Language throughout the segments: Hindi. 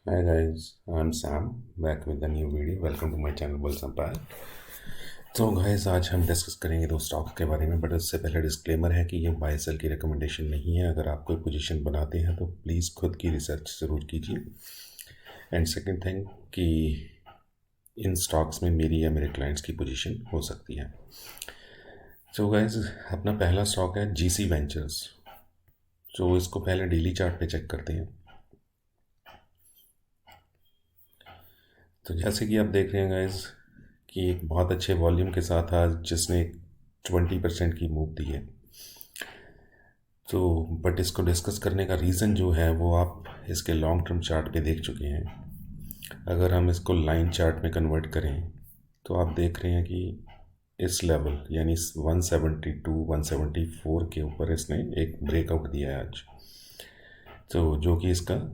Hi guys, I'm Sam back with a new video. Welcome to my channel Bulls Empire. तो गाइस आज हम डिस्कस करेंगे दो स्टॉक के बारे में, बट उससे पहले डिस्क्लेमर है कि ये बाय सेल की रिकमेंडेशन नहीं है। अगर आप कोई पोजीशन बनाते हैं तो प्लीज़ खुद की रिसर्च ज़रूर कीजिए। एंड सेकंड थिंग कि इन स्टॉक्स में मेरी या मेरे क्लाइंट्स की पोजीशन हो सकती है। तो गाइस अपना पहला स्टॉक है जीसी वेंचर्स। तो इसको पहले डेली चार्ट पे चेक करते हैं। तो जैसे कि आप देख रहे हैं गाइस कि एक बहुत अच्छे वॉल्यूम के साथ आज जिसने 20% की मूव दी है। तो बट इसको डिस्कस करने का रीज़न जो है वो आप इसके लॉन्ग टर्म चार्ट पे देख चुके हैं। अगर हम इसको लाइन चार्ट में कन्वर्ट करें तो आप देख रहे हैं कि इस लेवल यानी 172 174 के ऊपर इसने एक ब्रेकआउट दिया है आज। तो जो कि इसका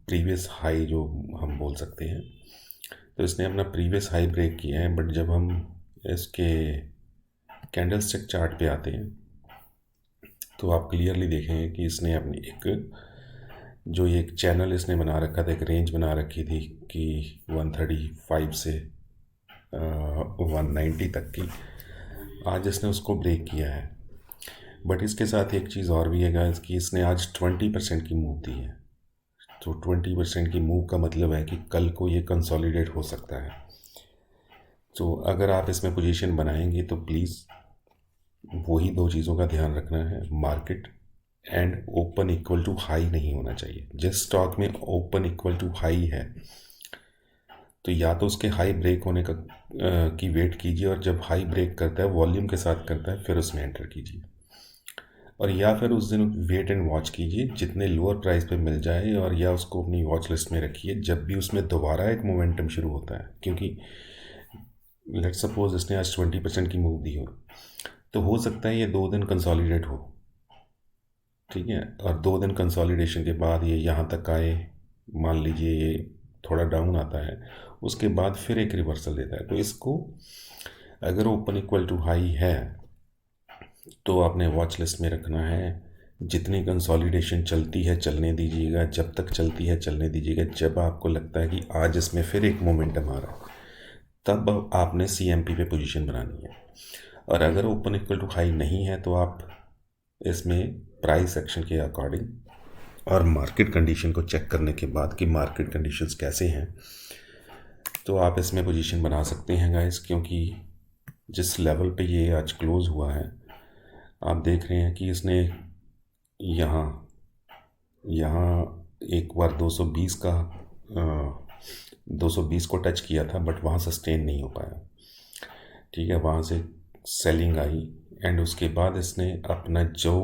प्रीवियस हाई जो हम बोल सकते हैं। तो इसने अपना प्रीवियस हाई ब्रेक किया है, बट जब हम इसके कैंडलस्टिक चार्ट पे आते हैं तो आप क्लियरली देखेंगे कि इसने अपनी एक चैनल इसने बना रखा था, एक रेंज बना रखी थी कि 135 से 190 तक की। आज इसने उसको ब्रेक किया है। बट इसके साथ एक चीज़ और भी है गाइस कि इसने आज 20% की मूव दी है। तो 20% की मूव का मतलब है कि कल को ये कंसोलिडेट हो सकता है। तो अगर आप इसमें पोजीशन बनाएंगे तो प्लीज़ वही दो चीज़ों का ध्यान रखना है, market and open equal to high नहीं होना चाहिए। जिस स्टॉक में ओपन इक्वल टू हाई है तो या तो उसके हाई ब्रेक होने की वेट कीजिए, और जब हाई ब्रेक करता है वॉल्यूम के साथ करता है फिर उसमें एंटर कीजिए, और या फिर उस दिन वेट एंड वॉच कीजिए जितने लोअर प्राइस पे मिल जाए, और या उसको अपनी वॉच लिस्ट में रखिए जब भी उसमें दोबारा एक मोमेंटम शुरू होता है। क्योंकि लेट सपोज इसने आज 20% की मूव दी तो हो सकता है ये 2 दिन कंसोलिडेट हो, ठीक है, और 2 दिन कंसोलिडेशन के बाद ये यहाँ तक आए, मान लीजिए ये थोड़ा डाउन आता है, उसके बाद फिर एक रिवर्सल देता है। तो इसको अगर ओपन इक्वल टू हाई है तो आपने वॉच लिस्ट में रखना है। जितनी कंसोलिडेशन चलती है चलने दीजिएगा, जब तक चलती है चलने दीजिएगा। जब आपको लगता है कि आज इसमें फिर एक मोमेंटम आ रहा है तब आपने CMP पे पोजीशन बनानी है। और अगर ओपन इक्वल टू हाई नहीं है तो आप इसमें प्राइस एक्शन के अकॉर्डिंग और मार्केट कंडीशन को चेक करने के बाद कि मार्केट कंडीशंस कैसे हैं तो आप इसमें पोजीशन बना सकते हैं गाइस। क्योंकि जिस लेवल पे ये आज क्लोज हुआ है आप देख रहे हैं कि इसने यहाँ यहाँ एक बार 220 का 220 को टच किया था, बट वहाँ सस्टेन नहीं हो पाया, ठीक है। वहाँ से सेलिंग आई एंड उसके बाद इसने अपना जो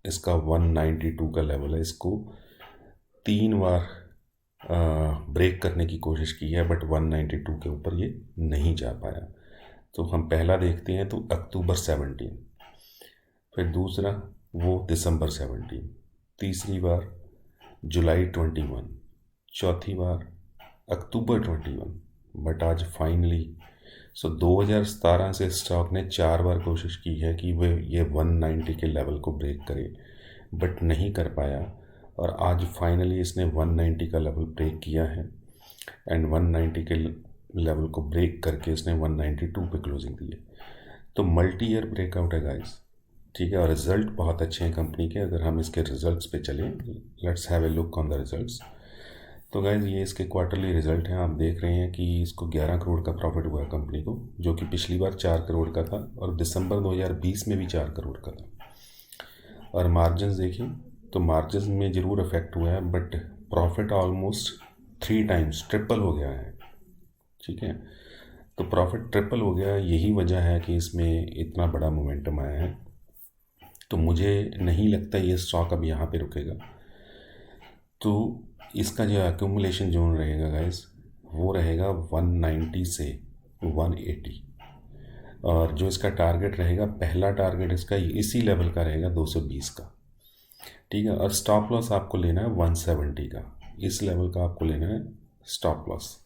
इसका 192 का लेवल है इसको 3 बार ब्रेक करने की कोशिश की है, बट 192 के ऊपर ये नहीं जा पाया। तो हम पहला देखते हैं तो अक्टूबर 17, फिर दूसरा वो दिसंबर 17, तीसरी बार जुलाई 21, चौथी बार अक्टूबर 21। बट आज फाइनली 2017 से स्टॉक ने 4 बार कोशिश की है कि वह ये 190 के लेवल को ब्रेक करे, बट नहीं कर पाया। और आज फाइनली इसने 190 का लेवल ब्रेक किया है एंड 190 के लेवल को ब्रेक करके इसने 192 पे क्लोजिंग दी है। तो मल्टी ईयर ब्रेकआउट है गाइस, ठीक है। और रिज़ल्ट बहुत अच्छे हैं कंपनी के। अगर हम इसके रिज़ल्ट्स पे चलें, let's have a look on the results. तो गाइज ये इसके क्वार्टरली रिज़ल्ट हैं। आप देख रहे हैं कि इसको 11 करोड़ का प्रॉफिट हुआ है कंपनी को, जो कि पिछली बार 4 करोड़ का था और दिसंबर 2020 में भी 4 करोड़ का था। और मार्जिन देखें तो मार्जिन में ज़रूर इफेक्ट हुआ है, but profit almost 3 times triple हो गया है, ठीक है। तो प्रॉफिट ट्रिपल हो गया, यही वजह है कि इसमें इतना बड़ा मोमेंटम आया है। तो मुझे नहीं लगता ये स्टॉक अब यहाँ पे रुकेगा। तो इसका जो एक्यूमुलेशन जोन रहेगा गाइस वो रहेगा 190 से 180, और जो इसका टारगेट रहेगा, पहला टारगेट इसका इसी लेवल का रहेगा 220 का, ठीक है। और स्टॉप लॉस आपको लेना है 170 का, इस लेवल का आपको लेना है स्टॉप लॉस।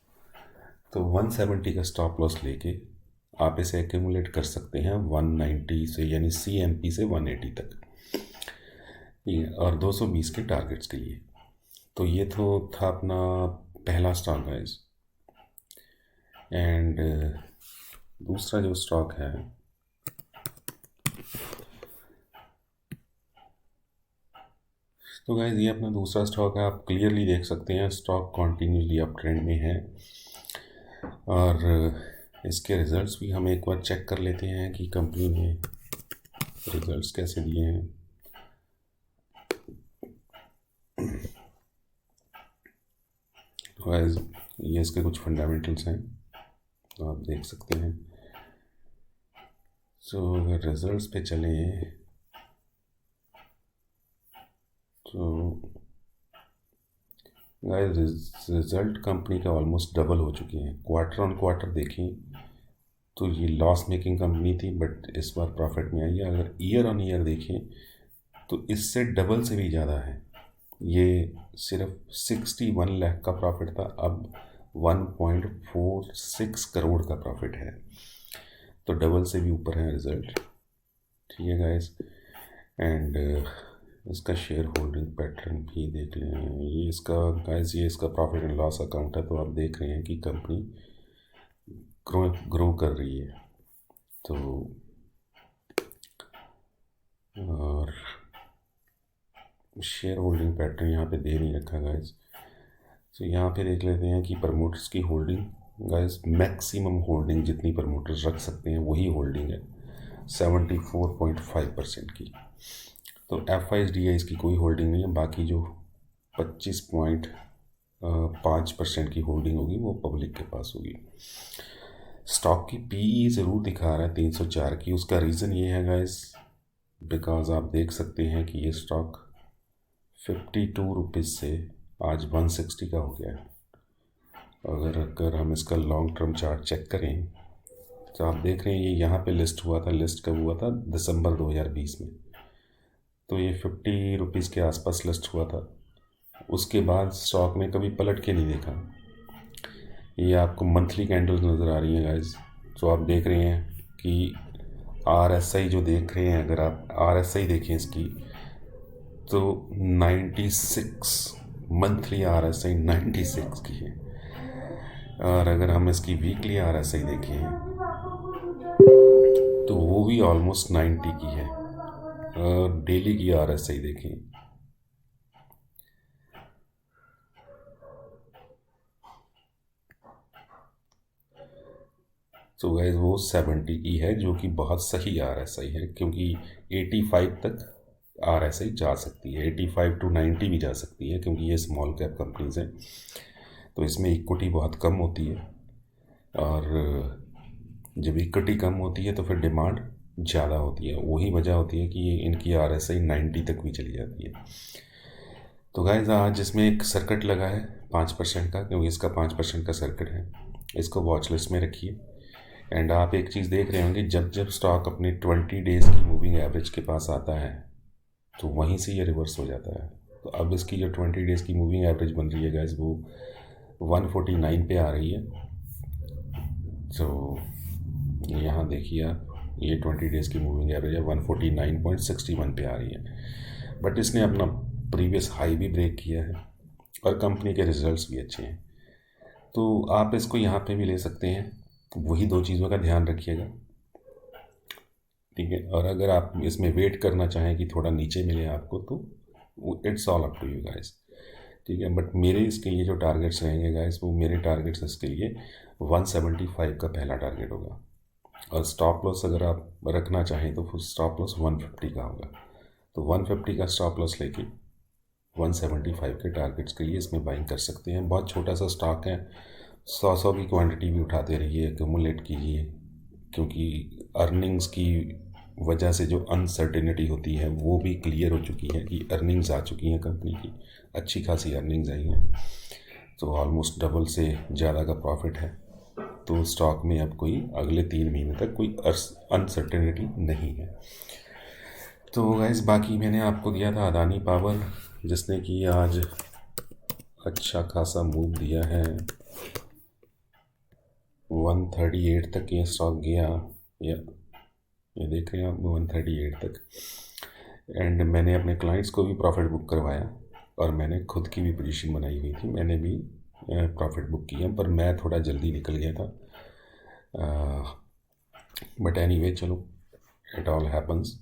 तो 170 का स्टॉप लॉस लेके आप इसे एक्यूमुलेट कर सकते हैं 190 से, यानी CMP से 180 तक, ठीक है, और 220 के टारगेट्स के लिए। तो ये तो था अपना पहला स्टॉक गाइस। एंड दूसरा जो स्टॉक है तो गाइस ये अपना दूसरा स्टॉक है। आप क्लियरली देख सकते हैं स्टॉक कॉन्टीन्यूसली अप ट्रेंड में है। और इसके रिजल्ट्स भी हम एक बार चेक कर लेते हैं कि कंपनी ने रिजल्ट्स कैसे दिए हैं। तो गाइस ये इसके कुछ फंडामेंटल्स हैं, तो आप देख सकते हैं। सो अगर रिजल्ट्स पे चले तो गाइस रिजल्ट कंपनी का ऑलमोस्ट डबल हो चुके हैं। क्वार्टर ऑन क्वार्टर देखें तो ये लॉस मेकिंग कंपनी थी, बट इस बार प्रॉफिट में आई है। अगर ईयर ऑन ईयर देखें तो इससे डबल से भी ज़्यादा है। ये सिर्फ 61 लाख का प्रॉफिट था, अब 1.46 करोड़ का प्रॉफिट है, तो डबल से भी ऊपर है रिज़ल्ट। ठीक है गाइस। एंड इसका शेयर होल्डिंग पैटर्न भी देख लें। ये इसका गाइस ये इसका प्रॉफिट एंड लॉस अकाउंट है, तो आप देख रहे हैं कि कंपनी ग्रो कर रही है। तो और शेयर होल्डिंग पैटर्न यहाँ पे दे नहीं रखा गाइस। तो यहाँ पे देख लेते हैं कि प्रमोटर्स की होल्डिंग गाइस, मैक्सिमम होल्डिंग जितनी प्रमोटर्स रख सकते हैं वही होल्डिंग है 74.5% की। तो FISDIs की कोई होल्डिंग नहीं है। बाकी जो 25.5% की होल्डिंग होगी वो पब्लिक के पास होगी। स्टॉक की PE ज़रूर दिखा रहा है 304 की। उसका रीज़न ये है गाइस, बिकॉज आप देख सकते हैं कि ये स्टॉक 52 रुपीज़ से आज 160 का हो गया है। अगर हम इसका लॉन्ग टर्म चार्ट चेक करें तो आप देख रहे हैं ये यहाँ पे लिस्ट हुआ था। लिस्ट कब हुआ था? दिसंबर 2020 में। तो ये 50 रुपीज़ के आसपास लिस्ट हुआ था। उसके बाद स्टॉक ने कभी पलट के नहीं देखा। ये आपको मंथली कैंडल्स नज़र आ रही हैं गाइस। तो आप देख रहे हैं कि RSI जो देख रहे हैं, अगर आप RSI देखें इसकी तो 96 मंथली RSI 96 की है। और अगर हम इसकी वीकली RSI देखें तो वो भी ऑलमोस्ट 90 की है। और डेली की RSI देखें तो गाइस वो 70 की है, जो कि बहुत सही RSI है, क्योंकि 85 तक RSI जा सकती है। 85 to 90 भी जा सकती है, क्योंकि ये स्मॉल कैप कंपनीज हैं तो इसमें इक्विटी बहुत कम होती है। और जब इक्विटी कम होती है तो फिर डिमांड ज़्यादा होती है। वही वजह होती है कि ये इनकी RSI 90 तक भी चली जाती है। तो गाइस आज इसमें एक सर्किट लगा है 5% का, क्योंकि इसका 5% का सर्किट है। इसको वॉच लिस्ट में रखिए। एंड आप एक चीज़ देख रहे होंगे, जब जब स्टॉक अपने 20 डेज़ की मूविंग एवरेज के पास आता है तो वहीं से ये रिवर्स हो जाता है। तो अब इसकी जो 20 डेज़ की मूविंग एवरेज बन रही है गाइस, वो 149 पे आ रही है। तो यहाँ देखिए आप, ये 20 डेज़ की मूविंग एवरेज है 149.61 पे आ रही है। बट इसने अपना प्रीवियस हाई भी ब्रेक किया है और कंपनी के रिजल्ट्स भी अच्छे हैं। तो आप इसको यहाँ पे भी ले सकते हैं। वही दो चीज़ों का ध्यान रखिएगा, ठीक है। और अगर आप इसमें वेट करना चाहें कि थोड़ा नीचे मिले आपको, तो it's all up to you guys, ठीक है। बट मेरे इसके लिए जो टारगेट्स रहेंगे गाइस, वो मेरे टारगेट्स इसके लिए 175 का पहला टारगेट होगा। और स्टॉप लॉस अगर आप रखना चाहें तो फिर स्टॉप लॉस 150 का होगा। तो 150 का स्टॉप लॉस लेके 175 के टारगेट्स के लिए इसमें बाइंग कर सकते हैं। बहुत छोटा सा स्टॉक है, 100 की क्वांटिटी भी उठाते रहिए, एक्यूमुलेट कीजिए, क्योंकि अर्निंग्स की वजह से जो अनसर्टेनिटी होती है वो भी क्लियर हो चुकी है कि अर्निंग्स आ चुकी हैं कंपनी की, अच्छी खासी अर्निंग्स आई हैं। तो ऑलमोस्ट डबल से ज़्यादा का प्रॉफिट है। तो स्टॉक में अब कोई अगले 3 महीने तक कोई अनसर्टेनिटी नहीं है। तो गाइस बाकी मैंने आपको दिया था अदानी पावर, जिसने कि आज अच्छा खासा मूव दिया है। 138 तक ये स्टॉक गया, या ये देख रहे हैं आप 138 तक। एंड मैंने अपने क्लाइंट्स को भी प्रॉफिट बुक करवाया और मैंने खुद की भी पोजीशन बनाई हुई थी, मैंने भी प्रॉफिट बुक किया, पर मैं थोड़ा जल्दी निकल गया था। बट एनीवे चलो, इट ऑल हैपन्स।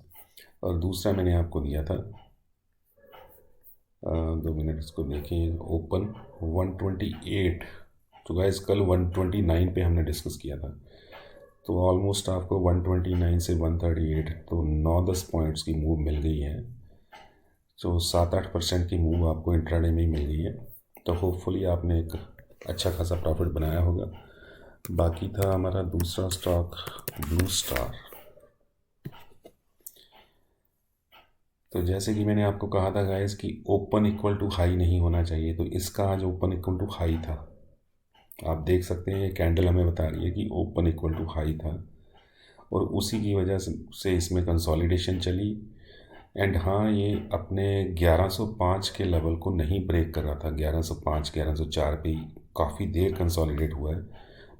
और दूसरा मैंने आपको दिया था 2 मिनट इसको देखें, ओपन 128। तो गाइस कल 129 पे हमने डिस्कस किया था, तो ऑलमोस्ट आपको 129 से 138 तो 9-10 पॉइंट्स की मूव मिल गई है। तो 7-8% की मूव आपको इंट्राडे में ही मिल गई है। तो होपफुली आपने एक अच्छा खासा प्रॉफिट बनाया होगा। बाकी था हमारा दूसरा स्टॉक ब्लू स्टार। तो जैसे कि मैंने आपको कहा था गाइस कि ओपन इक्वल टू हाई नहीं होना चाहिए, तो इसका आज ओपन इक्वल टू हाई था। आप देख सकते हैं ये कैंडल हमें बता रही है कि ओपन इक्वल टू हाई था, और उसी की वजह से इसमें कंसोलिडेशन चली। एंड हाँ, ये अपने 1105 के लेवल को नहीं ब्रेक कर रहा था, 1105 1104 पे काफ़ी देर कंसोलिडेट हुआ है।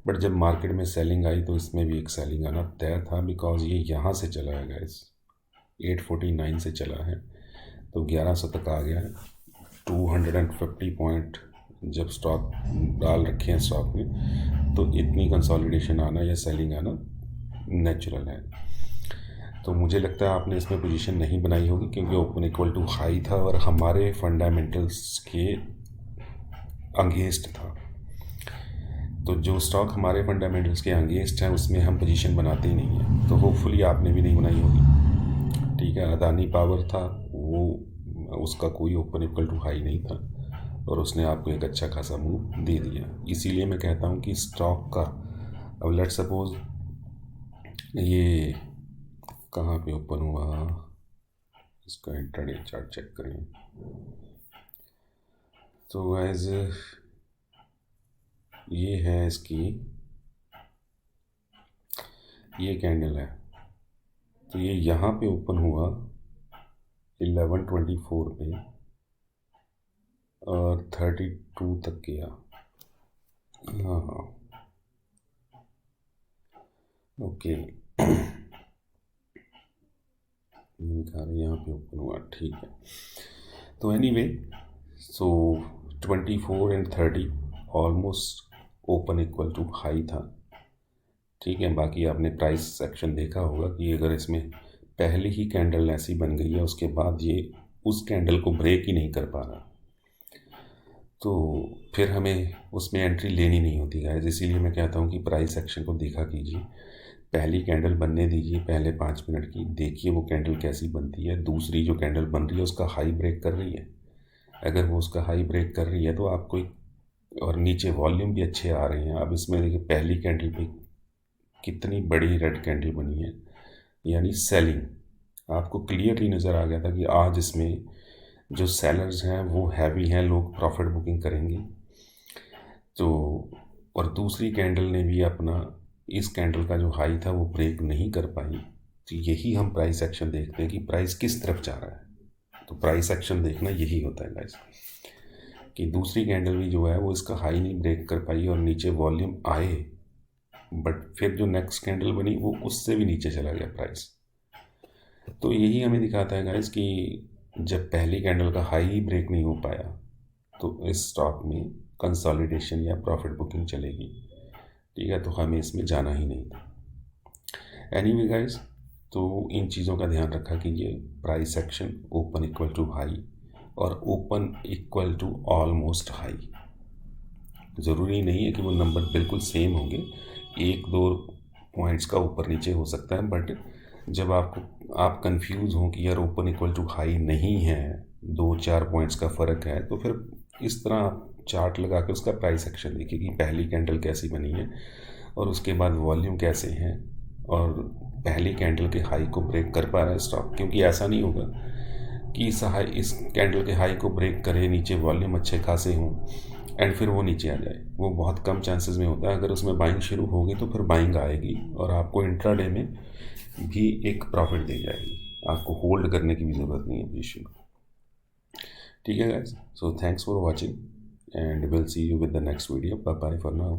बट जब मार्केट में सेलिंग आई तो इसमें भी एक सेलिंग आना तय था, बिकॉज ये यहाँ से चला है गाइस, 849 से चला है, तो 1100 तक आ गया है। 250 पॉइंट जब स्टॉक डाल रखे हैं स्टॉक में, तो इतनी कंसोलिडेशन आना या सेलिंग आना नेचुरल है। तो मुझे लगता है आपने इसमें पोजीशन नहीं बनाई होगी, क्योंकि ओपन इक्वल टू हाई था और हमारे फंडामेंटल्स के अगेंस्ट था। तो जो स्टॉक हमारे फंडामेंटल्स के अगेंस्ट है उसमें हम पोजीशन बनाते ही नहीं हैं। तो होपफुली आपने भी नहीं बनाई होगी। ठीक है, अदानी पावर था वो, उसका कोई ओपन इक्वल टू हाई नहीं था और उसने आपको एक अच्छा खासा मूव दे दिया। इसीलिए मैं कहता हूँ कि स्टॉक का, अब लेट सपोज ये कहाँ पे ओपन हुआ, इसका इंट्राडे चार्ट चेक करें। तो गाइस ये है इसकी, ये कैंडल है, तो ये यहाँ पे ओपन हुआ 1124 पे और 32 तक गया। हाँ ओके, यहाँ पे ओपन हुआ, ठीक है। तो anyway, so 24 and 30 almost open equal to high था। ठीक है, बाकी आपने प्राइस सेक्शन देखा होगा कि अगर इसमें पहली ही कैंडल ऐसी बन गई है उसके बाद ये उस कैंडल को ब्रेक ही नहीं कर पा रहा, तो फिर हमें उसमें एंट्री लेनी नहीं होती गाइस। इसीलिए मैं कहता हूँ कि प्राइस सेक्शन को देखा कीजिए, पहली कैंडल बनने दीजिए, पहले 5 मिनट की देखिए वो कैंडल कैसी बनती है। दूसरी जो कैंडल बन रही है उसका हाई ब्रेक कर रही है, अगर वो उसका हाई ब्रेक कर रही है तो आपको, और नीचे वॉल्यूम भी अच्छे आ रहे हैं। अब इसमें देखिए पहली कैंडल पे कितनी बड़ी रेड कैंडल बनी है, यानी सेलिंग। आपको क्लियरली नज़र आ गया था कि आज इसमें जो सेलर्स हैं वो हैवी हैं, लोग प्रॉफिट बुकिंग करेंगे। तो और दूसरी कैंडल ने भी अपना, इस कैंडल का जो हाई था वो ब्रेक नहीं कर पाई। तो यही हम प्राइस एक्शन देखते हैं कि प्राइस किस तरफ जा रहा है। तो प्राइस एक्शन देखना यही होता है गाइस, कि दूसरी कैंडल भी जो है वो इसका हाई नहीं ब्रेक कर पाई और नीचे वॉल्यूम आए, बट फिर जो नेक्स्ट कैंडल बनी वो उससे भी नीचे चला गया प्राइस। तो यही हमें दिखाता है गाइस कि जब पहली कैंडल का हाई ही ब्रेक नहीं हो पाया तो इस स्टॉक में कंसोलिडेशन या प्रॉफिट बुकिंग चलेगी। ठीक है, तो हमें इसमें जाना ही नहीं था। एनीवे गाइस, तो इन चीज़ों का ध्यान रखा कीजिए, price action open equal to high और open equal to almost high. ज़रूरी नहीं है कि वो नंबर बिल्कुल सेम होंगे, 1-2 पॉइंट्स का ऊपर नीचे हो सकता है, बट जब आप कंफ्यूज हों कि यार ओपन इक्वल टू हाई नहीं है, 2-4 पॉइंट्स का फ़र्क है, तो फिर इस तरह आप चार्ट लगा कर उसका प्राइस एक्शन देखिए कि पहली कैंडल कैसी बनी है और उसके बाद वॉल्यूम कैसे हैं और पहली कैंडल के हाई को ब्रेक कर पा रहा है स्टॉक। क्योंकि ऐसा नहीं होगा कि इस कैंडल के हाई को ब्रेक करे, नीचे वॉल्यूम अच्छे खासे हों एंड फिर वो नीचे आ जाए, वो बहुत कम चांसेस में होता है। अगर उसमें बाइंग शुरू होगी तो फिर बाइंग आएगी और आपको इंट्राडे में भी एक प्रॉफिट दे जाएगी, आपको होल्ड करने की भी ज़रूरत नहीं है पोजीशन। ठीक है guys, so thanks for watching and will see you with the next video. Bye bye for now.